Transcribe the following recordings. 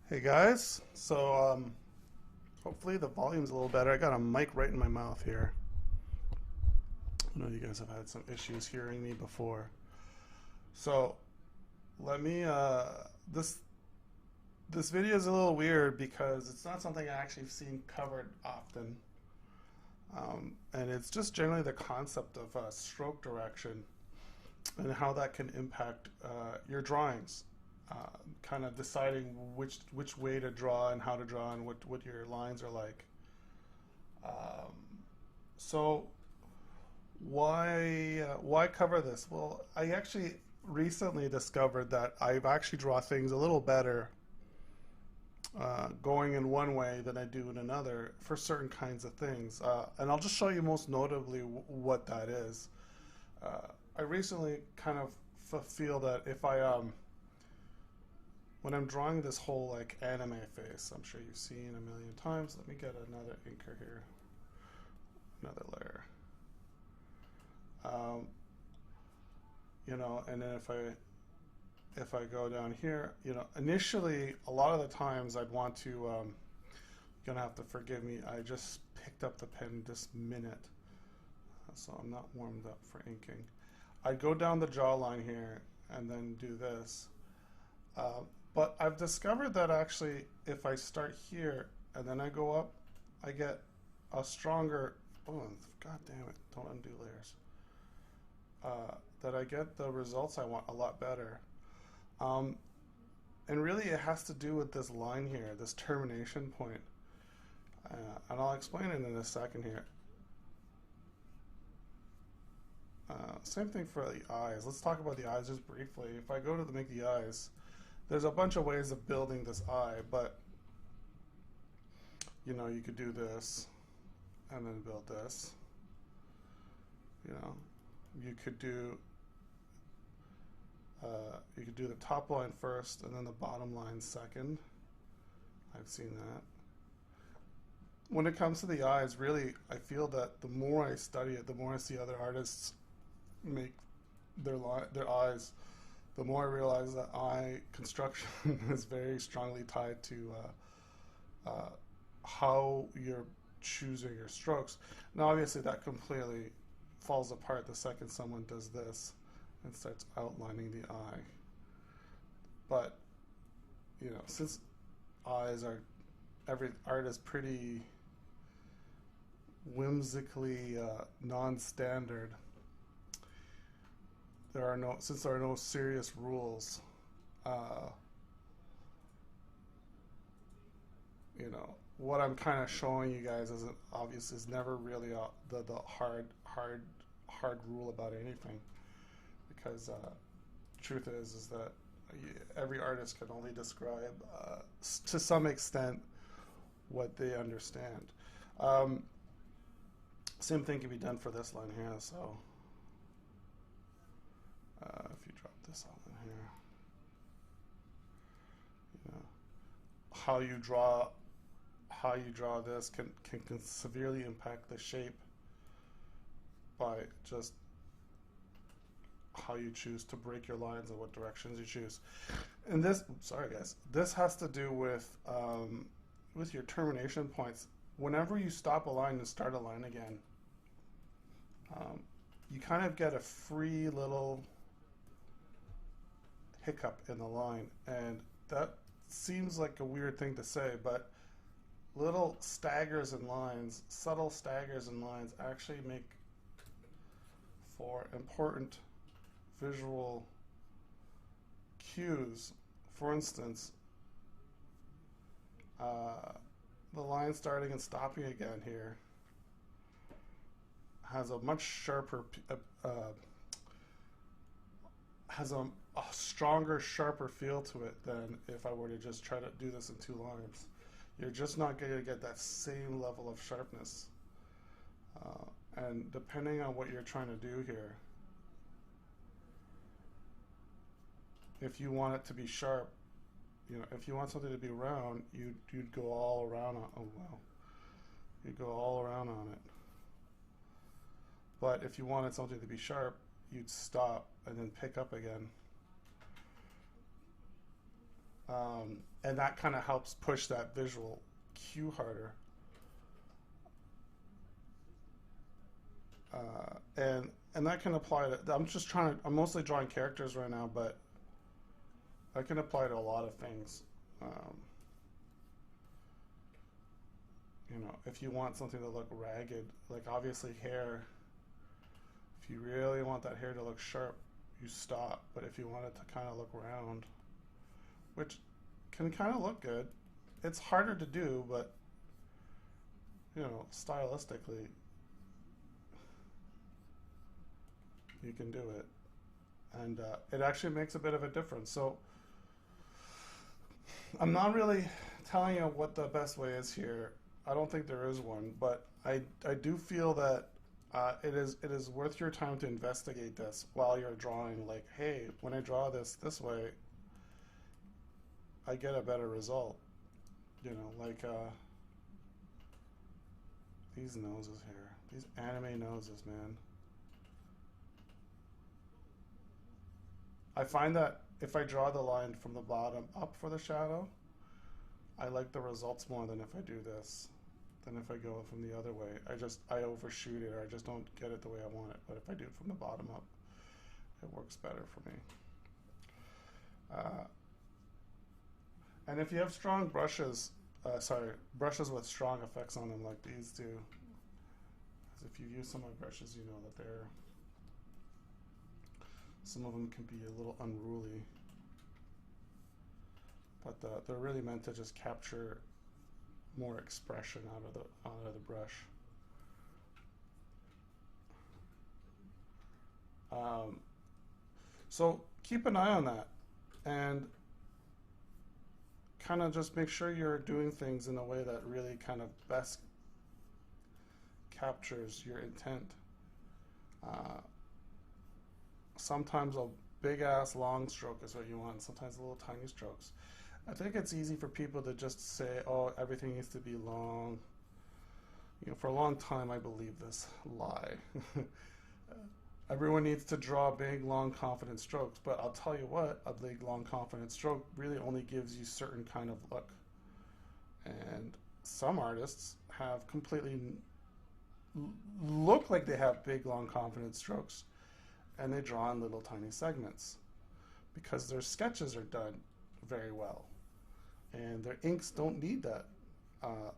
Hey guys, hopefully the volume's a little better. I got a mic right in my mouth here. I know you guys have had some issues hearing me before. So let me this video is a little weird because it's not something I actually seen covered often. And it's just generally the concept of stroke direction and how that can impact your drawings. Kind of deciding which way to draw and how to draw and what your lines are like. Um, so why cover this? Well, I actually recently discovered that I've actually draw things a little better going in one way than I do in another for certain kinds of things. And I'll just show you most notably what that is. I recently kind of feel that if I when I'm drawing this whole like anime face, I'm sure you've seen a million times. Let me get another inker here, another layer. Um, and then if I go down here, initially a lot of the times I'd want to. You're gonna have to forgive me. I just picked up the pen this minute, so I'm not warmed up for inking. I'd go down the jawline here and then do this. Uh, but I've discovered that actually, if I start here and then I go up, I get a stronger. Oh, God damn it! Don't undo layers. That I get the results I want a lot better. Um, and really, it has to do with this line here, this termination point. And I'll explain it in a second here. Same thing for the eyes. Let's talk about the eyes just briefly. If I go to make the eyes, there's a bunch of ways of building this eye, but you could do this and then build this. You could do the top line first and then the bottom line second. I've seen that. When it comes to the eyes, really, I feel that the more I study it, the more I see other artists make their eyes, the more I realize that eye construction is very strongly tied to how you're choosing your strokes. Now, obviously, that completely falls apart the second someone does this and starts outlining the eye. But, since eyes are, every art is pretty whimsically non-standard, since there are no serious rules, uh, what I'm kind of showing you guys is never really the hard rule about anything, because truth is that every artist can only describe to some extent what they understand. Same thing can be done for this line here. So if you drop this out in here, how you draw this can severely impact the shape by just how you choose to break your lines and what directions you choose. And this, sorry guys, this has to do with your termination points. Whenever you stop a line and start a line again, you kind of get a free little hiccup in the line, and that seems like a weird thing to say, but little staggers in lines, subtle staggers in lines, actually make for important visual cues. For instance, the line starting and stopping again here has a much sharper, has a stronger, sharper feel to it than if I were to just try to do this in two lines. You're just not going to get that same level of sharpness. And depending on what you're trying to do here, if you want it to be sharp, if you want something to be round, you'd go all around on, oh wow, you'd go all around on it. But if you wanted something to be sharp, you'd stop and then pick up again. And that kind of helps push that visual cue harder. And that can apply to, I'm mostly drawing characters right now, but I can apply to a lot of things. You know, if you want something to look ragged, like obviously hair, if you really want that hair to look sharp, you stop. But if you want it to kind of look round, which can kind of look good, it's harder to do, but you know, stylistically, you can do it. And it actually makes a bit of a difference. So I'm not really telling you what the best way is here. I don't think there is one, but I do feel that it is worth your time to investigate this while you're drawing. Like, hey, when I draw this way, I get a better result. You know, like these noses here, these anime noses, man. I find that if I draw the line from the bottom up for the shadow, I like the results more than if I do this, than if I go from the other way. I overshoot it, or I just don't get it the way I want it. But if I do it from the bottom up, it works better for me. And if you have strong brushes, brushes with strong effects on them like these do, because if you use some of my brushes, you know that some of them can be a little unruly, but they're really meant to just capture more expression out of the brush. So keep an eye on that, and kind of just make sure you're doing things in a way that really kind of best captures your intent. Sometimes a big ass long stroke is what you want, sometimes little tiny strokes. I think it's easy for people to just say, oh, everything needs to be long. You know, for a long time I believed this lie. Everyone needs to draw big, long, confident strokes, but I'll tell you what, a big, long, confident stroke really only gives you certain kind of look. And some artists have completely look like they have big, long, confident strokes, and they draw in little tiny segments because their sketches are done very well, and their inks don't need that.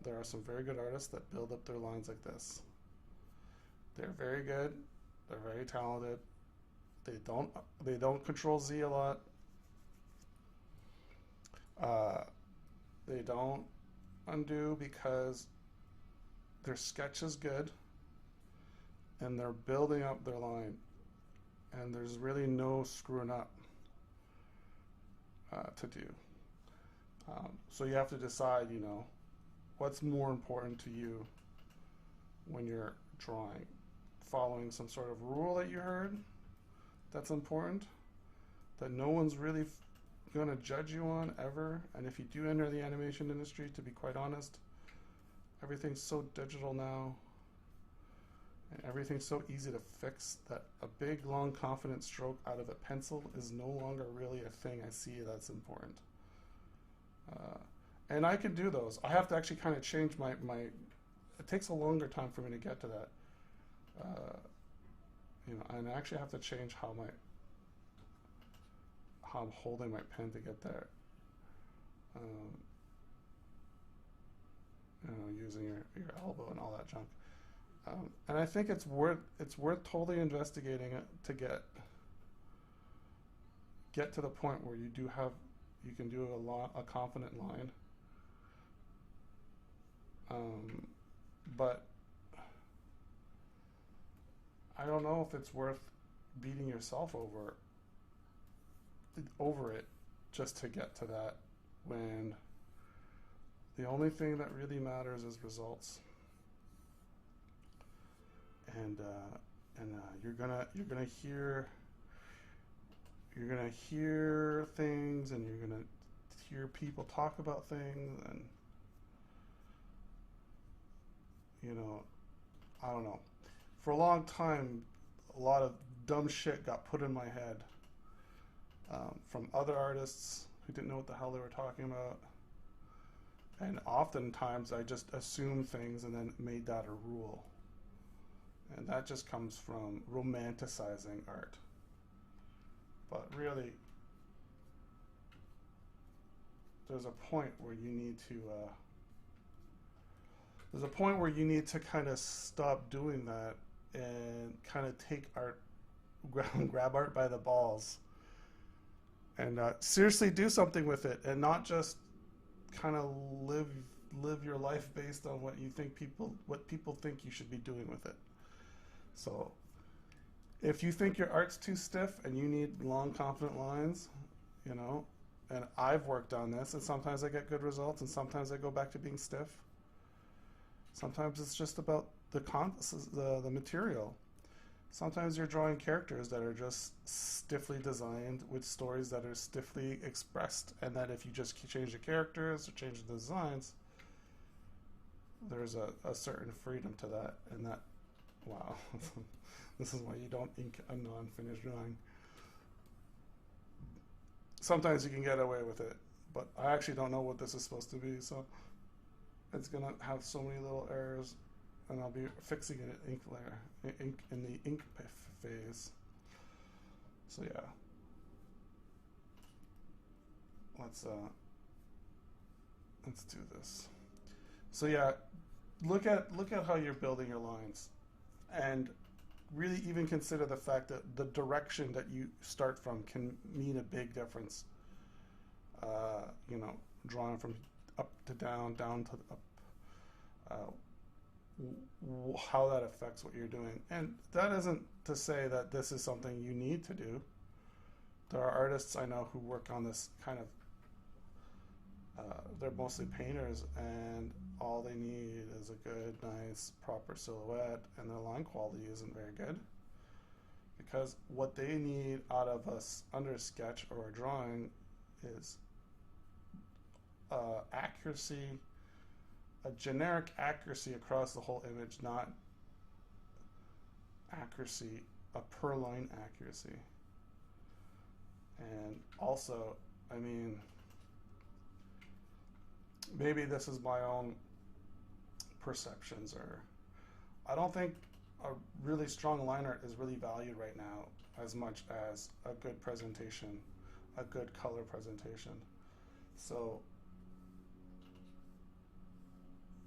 There are some very good artists that build up their lines like this. They're very good. They're very talented. They don't control Z a lot. They don't undo because their sketch is good and they're building up their line, and there's really no screwing up to do. So you have to decide, you know, what's more important to you when you're drawing. Following some sort of rule that you heard that's important, that no one's really going to judge you on ever. And if you do enter the animation industry, to be quite honest, everything's so digital now and everything's so easy to fix that a big, long, confident stroke out of a pencil is no longer really a thing I see that's important. And I can do those. I have to actually kind of change my it takes a longer time for me to get to that. You know, and I actually have to change how I'm holding my pen to get there. You know, using your elbow and all that junk. And I think it's worth totally investigating it to get to the point where you can do a confident line. But I don't know if it's worth beating yourself over it just to get to that, when the only thing that really matters is results. And you're gonna hear things, and you're gonna hear people talk about things, and you know, I don't know. For a long time, a lot of dumb shit got put in my head from other artists who didn't know what the hell they were talking about. And oftentimes I just assumed things and then made that a rule. And that just comes from romanticizing art. But really, there's a point where you need to kind of stop doing that and kind of take art, grab art by the balls, and seriously do something with it, and not just kind of live your life based on what people think you should be doing with it. So if you think your art's too stiff and you need long, confident lines, you know, and I've worked on this, and sometimes I get good results, and sometimes I go back to being stiff. Sometimes it's just about the material. Sometimes you're drawing characters that are just stiffly designed with stories that are stiffly expressed, and that if you just change the characters or change the designs, there's a certain freedom to that. And that, wow, this is why you don't ink a non-finished drawing. Sometimes you can get away with it, but I actually don't know what this is supposed to be, so it's gonna have so many little errors, and I'll be fixing it in the ink phase. So yeah, let's do this. So yeah, look at how you're building your lines, and really even consider the fact that the direction that you start from can mean a big difference. You know, drawing from up to down, down to up, how that affects what you're doing. And that isn't to say that this is something you need to do. There are artists I know who work on this kind of, they're mostly painters, and all they need is a good, nice, proper silhouette, and their line quality isn't very good. Because what they need out of us under a sketch or a drawing is accuracy, a generic accuracy across the whole image, not accuracy, a per line accuracy. And also, I mean, maybe this is my own perceptions, or I don't think a really strong line art is really valued right now as much as a good presentation, a good color presentation. So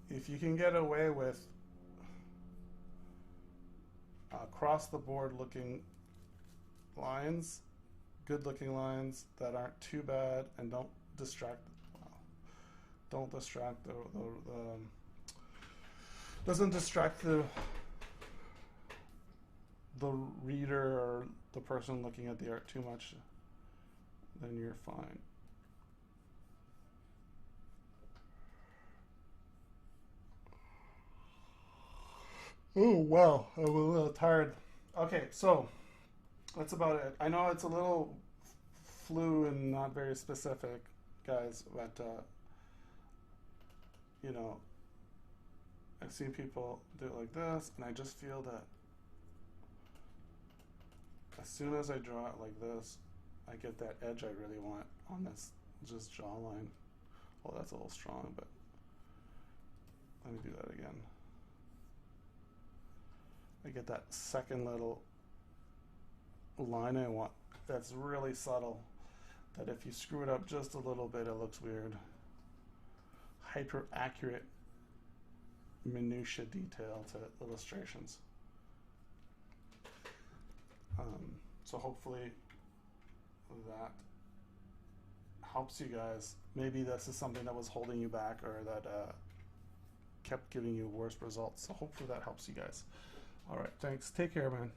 if you can get away with across the board looking lines, good looking lines that aren't too bad and don't distract doesn't distract the reader or the person looking at the art too much, then you're fine. Oh wow, I'm a little tired. Okay, so that's about it. I know it's a little flu and not very specific, guys, but you know, I've seen people do it like this, and I just feel that as soon as I draw it like this, I get that edge I really want on this just jawline. Well, that's a little strong, but let me do that again. I get that second little line I want that's really subtle, that if you screw it up just a little bit, it looks weird. Hyper accurate minutia detail to illustrations. So hopefully that helps you guys. Maybe this is something that was holding you back, or that kept giving you worse results. So hopefully that helps you guys. All right, thanks. Take care, man.